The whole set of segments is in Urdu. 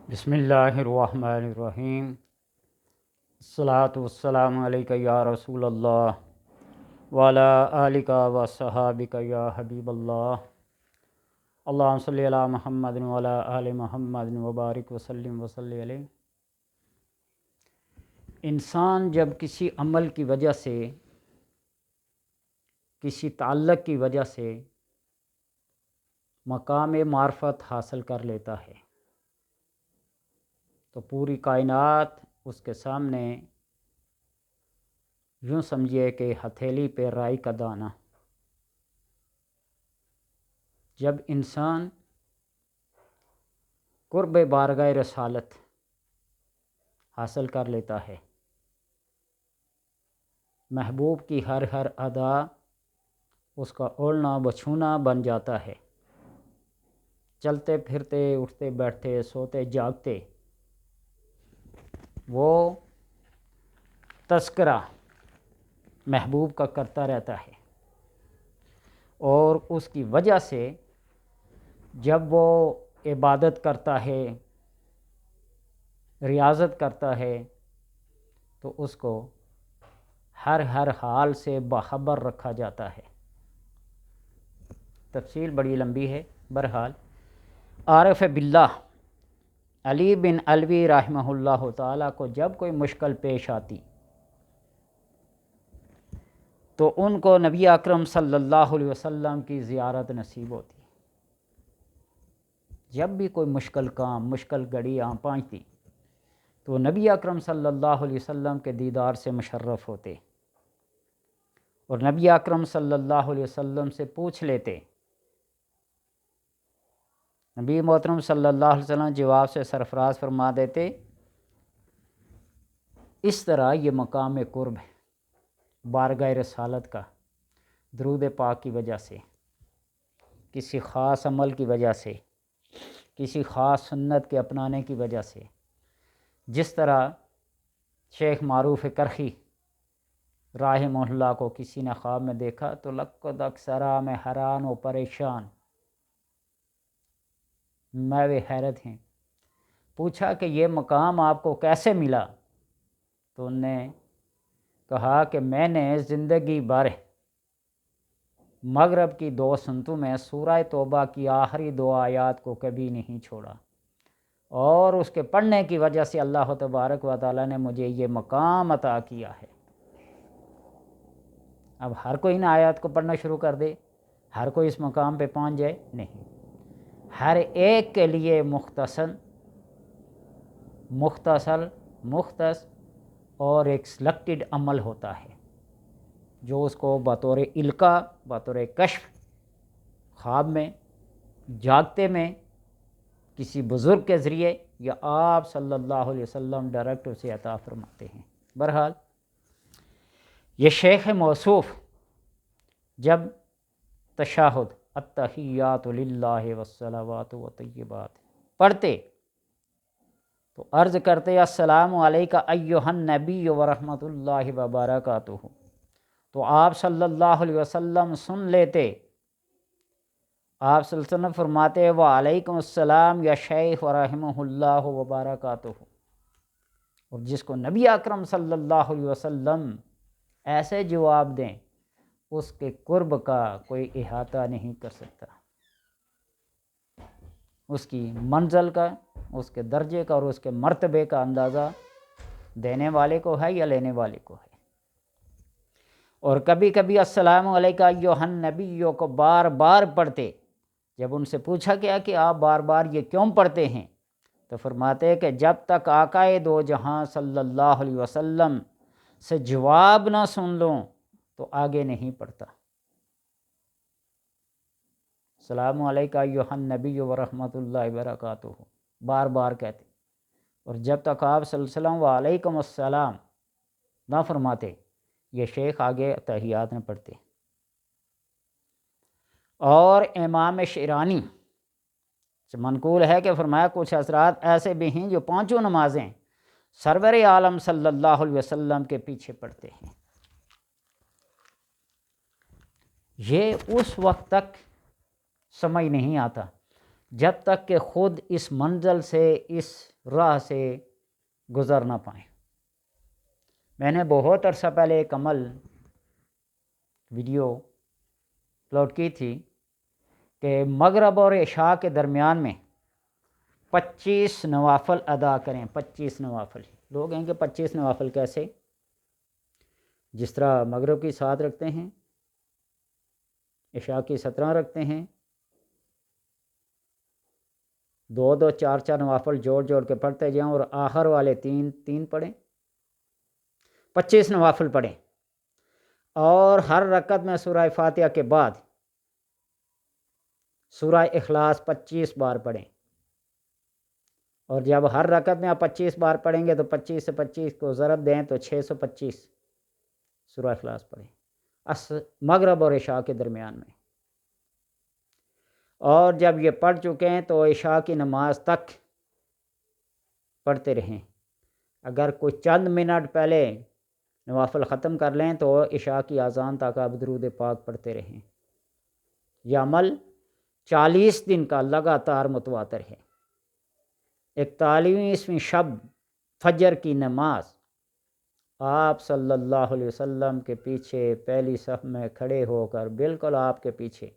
بسم اللہ الرحمن الرحیم۔ الصلاۃ والسلام علیک یا رسول اللہ وعلی آلک و صحابک یا حبیب اللہ۔ اللہم صلی علی محمد وعلی آل محمد وبارک وسلم وصلی علیہ۔ انسان جب کسی عمل کی وجہ سے، کسی تعلق کی وجہ سے مقام معرفت حاصل کر لیتا ہے تو پوری کائنات اس کے سامنے یوں سمجھیے کہ ہتھیلی پہ رائی کا دانہ۔ جب انسان قرب بارگاہ رسالت حاصل کر لیتا ہے، محبوب کی ہر ادا اس کا اوڑھنا بچھونا بن جاتا ہے۔ چلتے پھرتے، اٹھتے بیٹھتے، سوتے جاگتے وہ تذکرہ محبوب کا کرتا رہتا ہے، اور اس کی وجہ سے جب وہ عبادت کرتا ہے، ریاضت کرتا ہے، تو اس کو ہر حال سے باخبر رکھا جاتا ہے۔ تفصیل بڑی لمبی ہے، بہرحال عارف باللہ علی بن علوی رحمہ اللہ تعالیٰ کو جب کوئی مشکل پیش آتی تو ان کو نبی اکرم صلی اللہ علیہ وسلم کی زیارت نصیب ہوتی۔ جب بھی کوئی مشکل کام، مشکل گھڑی آن پہنچتی تو نبی اکرم صلی اللہ علیہ وسلم کے دیدار سے مشرف ہوتے اور نبی اکرم صلی اللہ علیہ وسلم سے پوچھ لیتے۔ نبی محترم صلی اللہ علیہ وسلم جواب سے سرفراز فرما دیتے، اس طرح یہ مقام قرب ہے بارگاہ رسالت کا، درود پاک کی وجہ سے، کسی خاص عمل کی وجہ سے، کسی خاص سنت کے اپنانے کی وجہ سے۔ جس طرح شیخ معروف کرخی رحمہ اللہ کو کسی نے خواب میں دیکھا تو لقد اکثرا میں حیران و پریشان، میں حیرت ہیں۔ پوچھا کہ یہ مقام آپ کو کیسے ملا؟ تو انہوں نے کہا کہ میں نے زندگی بھر مغرب کی 2 سنتوں میں سورہ توبہ کی آخری 2 آیات کو کبھی نہیں چھوڑا، اور اس کے پڑھنے کی وجہ سے اللہ تبارک و تعالیٰ نے مجھے یہ مقام عطا کیا ہے۔ اب ہر کوئی ان آیات کو پڑھنا شروع کر دے، ہر کوئی اس مقام پہ پہنچ جائے؟ نہیں، ہر ایک کے لیے مختص اور ایک سلیکٹڈ عمل ہوتا ہے جو اس کو بطور القاء، بطور کشف، خواب میں، جاگتے میں، کسی بزرگ کے ذریعے یا آپ صلی اللہ علیہ وسلم ڈائریکٹ اسے عطا فرماتے ہیں۔ بہرحال یہ شیخ موصوف جب تشہد التحیات للہ والصلوات والطیبات پڑھتے تو عرض کرتے السلام علیکہ ایہا النبی ورحمۃ اللہ وبرکاتہ، تو آپ صلی اللہ علیہ وسلم سن لیتے۔ آپ صلی اللہ علیہ وسلم فرماتے وعلیکم السلام یا شیخ ورحمہ اللہ وبرکاتہ، اور جس کو نبی اکرم صلی اللہ علیہ وسلم ایسے جواب دیں اس کے قرب کا کوئی احاطہ نہیں کر سکتا، اس کی منزل کا، اس کے درجے کا اور اس کے مرتبے کا اندازہ دینے والے کو ہے یا لینے والے کو ہے۔ اور کبھی کبھی السلام علیکہ ایہا النبی کو بار بار پڑھتے۔ جب ان سے پوچھا گیا کہ آپ بار بار یہ کیوں پڑھتے ہیں تو فرماتے کہ جب تک آقا دو جہاں صلی اللہ علیہ وسلم سے جواب نہ سن لوں تو آگے نہیں پڑھتا۔ السلام علیکہ ایہا النبی ورحمۃ اللہ وبرکاتہ بار بار کہتے، اور جب تک آپ صلی اللہ علیہ وسلم وعلیکم السلام نہ فرماتے یہ شیخ آگے تحیات نہ پڑھتے۔ اور امام شیرانی سے منقول ہے کہ فرمایا کچھ حضرات ایسے بھی ہیں جو 5 نمازیں سرور عالم صلی اللہ علیہ وسلم کے پیچھے پڑھتے ہیں۔ یہ اس وقت تک سمجھ نہیں آتا جب تک کہ خود اس منزل سے، اس راہ سے گزر نہ پائیں۔ میں نے بہت عرصہ پہلے ایک عمل ویڈیو اپلوڈ کی تھی کہ مغرب اور عشاء کے درمیان میں 25 نوافل ادا کریں۔ 25 نوافل۔ لوگ ہیں کہ 25 نوافل کیسے؟ جس طرح مغرب کی 7 رکھتے ہیں، عشاء کی 17 رکھتے ہیں، 2 4 نوافل جوڑ جوڑ کے پڑھتے جائیں اور آخر والے 3 پڑھیں، 25 نوافل پڑھیں، اور ہر رکعت میں سورہ فاتحہ کے بعد سورہ اخلاص 25 بار پڑھیں، اور جب ہر رکعت میں آپ 25 بار پڑھیں گے تو 25 سے 25 کو ضرب دیں تو 625 سورہ اخلاص پڑھیں مغرب اور عشاء کے درمیان میں۔ اور جب یہ پڑھ چکے ہیں تو عشاء کی نماز تک پڑھتے رہیں۔ اگر کوئی چند منٹ پہلے نوافل ختم کر لیں تو عشاء کی اذان تک آپ درود پاک پڑھتے رہیں۔ یہ عمل 40 دن کا لگاتار متواتر ہے۔ 41ویں شب فجر کی نماز آپ صلی اللہ علیہ وسلم کے پیچھے پہلی صف میں کھڑے ہو کر بالکل آپ کے پیچھے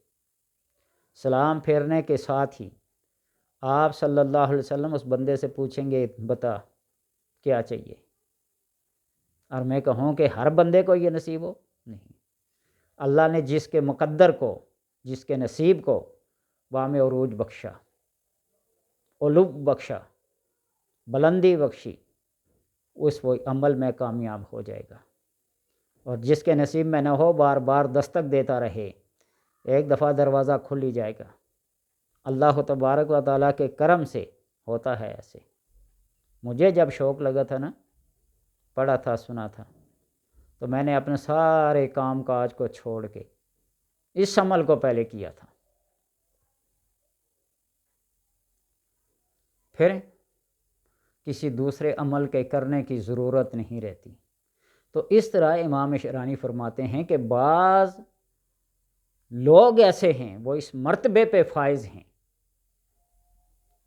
سلام پھیرنے کے ساتھ ہی آپ صلی اللہ علیہ وسلم اس بندے سے پوچھیں گے بتا کیا چاہیے، اور میں کہوں کہ ہر بندے کو یہ نصیب ہو نہیں۔ اللہ نے جس کے مقدر کو، جس کے نصیب کو وام عروج بخشا، علو بخشا، بلندی بخشی، اس وہ عمل میں کامیاب ہو جائے گا، اور جس کے نصیب میں نہ ہو بار بار دستک دیتا رہے، ایک دفعہ دروازہ کھل ہی جائے گا۔ اللہ تبارک و تعالیٰ کے کرم سے ہوتا ہے ایسے۔ مجھے جب شوق لگا تھا نا، پڑھا تھا، سنا تھا، تو میں نے اپنے سارے کام کاج کو چھوڑ کے اس عمل کو پہلے کیا تھا، پھر کسی دوسرے عمل کے کرنے کی ضرورت نہیں رہتی۔ تو اس طرح امام شرانی فرماتے ہیں کہ بعض لوگ ایسے ہیں وہ اس مرتبے پہ فائز ہیں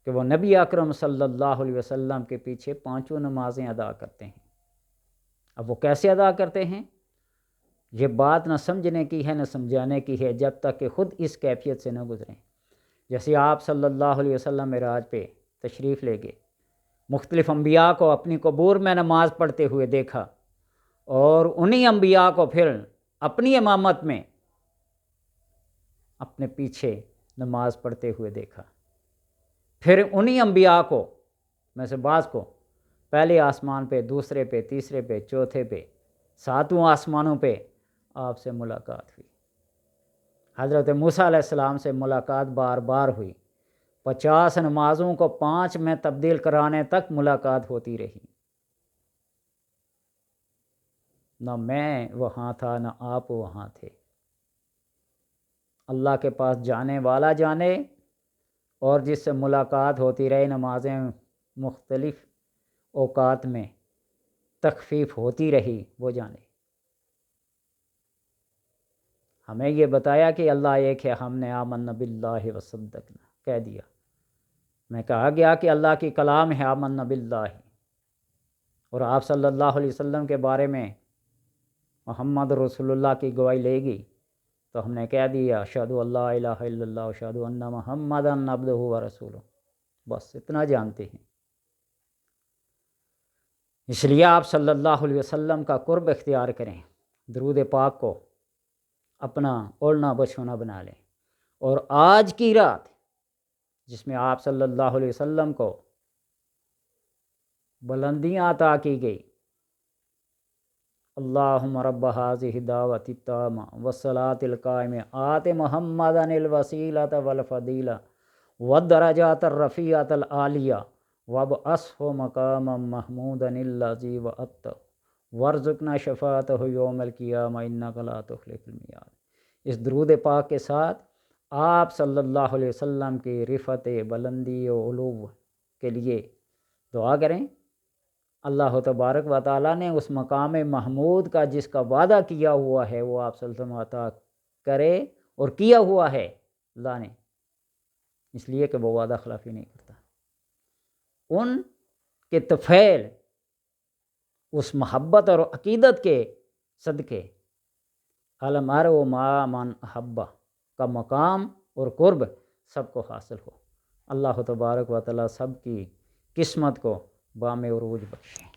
کہ وہ نبی اکرم صلی اللہ علیہ وسلم کے پیچھے 5 نمازیں ادا کرتے ہیں۔ اب وہ کیسے ادا کرتے ہیں؟ یہ بات نہ سمجھنے کی ہے نہ سمجھانے کی ہے جب تک کہ خود اس کیفیت سے نہ گزریں۔ جیسے آپ صلی اللہ علیہ وسلم معراج پہ تشریف لے گئے، مختلف انبیاء کو اپنی قبور میں نماز پڑھتے ہوئے دیکھا، اور انہی انبیاء کو پھر اپنی امامت میں اپنے پیچھے نماز پڑھتے ہوئے دیکھا، پھر انہی انبیاء کو میں سے بعض کو پہلے آسمان پہ، دوسرے پہ، تیسرے پہ، چوتھے پہ، 7 آسمانوں پہ آپ سے ملاقات ہوئی۔ حضرت موسیٰ علیہ السلام سے ملاقات بار بار ہوئی، 50 نمازوں کو 5 میں تبدیل کرانے تک ملاقات ہوتی رہی۔ نہ میں وہاں تھا نہ آپ وہاں تھے، اللہ کے پاس جانے والا جانے، اور جس سے ملاقات ہوتی رہی، نمازیں مختلف اوقات میں تخفیف ہوتی رہی، وہ جانے۔ ہمیں یہ بتایا کہ اللہ ایک ہے، ہم نے آمنا باللہ وصدقنا کہہ دیا۔ میں کہا گیا کہ اللہ کی کلام ہے آمنا باللہ، اور آپ صلی اللہ علیہ وسلم کے بارے میں محمد رسول اللہ کی گواہی لے گی تو ہم نے کہہ دیا اشہدو اللہ الہ الا اللہ اشہدو ان محمدً عبدہ ورسولہ، بس اتنا جانتے ہیں۔ اس لیے آپ صلی اللہ علیہ وسلم کا قرب اختیار کریں، درود پاک کو اپنا اوڑھنا بچھونا بنا لیں، اور آج کی رات جس میں آپ صلی اللہ علیہ وسلم کو بلندیاں عطا کی گئی، اللہم رب ھذہ الدعوۃ التامہ والصلاۃ القائمہ آت محمدا الوسیلۃ والفضیلۃ والدرجات الرفیعۃ العالیہ وابعثہ مقاما محمودا الذی وعدتہ وارزقنا شفاعتہ یوم القیامہ انک لا تخلف المیعاد۔ اس درود پاک کے ساتھ آپ صلی اللہ علیہ وسلم کی رفعت، بلندی و علو کے لیے دعا کریں۔ اللہ تبارک و تعالیٰ نے اس مقام محمود کا جس کا وعدہ کیا ہوا ہے وہ آپ صلی اللہ علیہ وسلم عطا کرے، اور کیا ہوا ہے اللہ نے۔ اس لیے کہ وہ وعدہ خلافی نہیں کرتا. ان کے طفیل اس محبت اور عقیدت کے صدقے المرء مع من احبہ کا مقام اور قرب سب کو حاصل ہو. اللہ تبارک و تعالی سب کی قسمت کو بام عروج بخشے.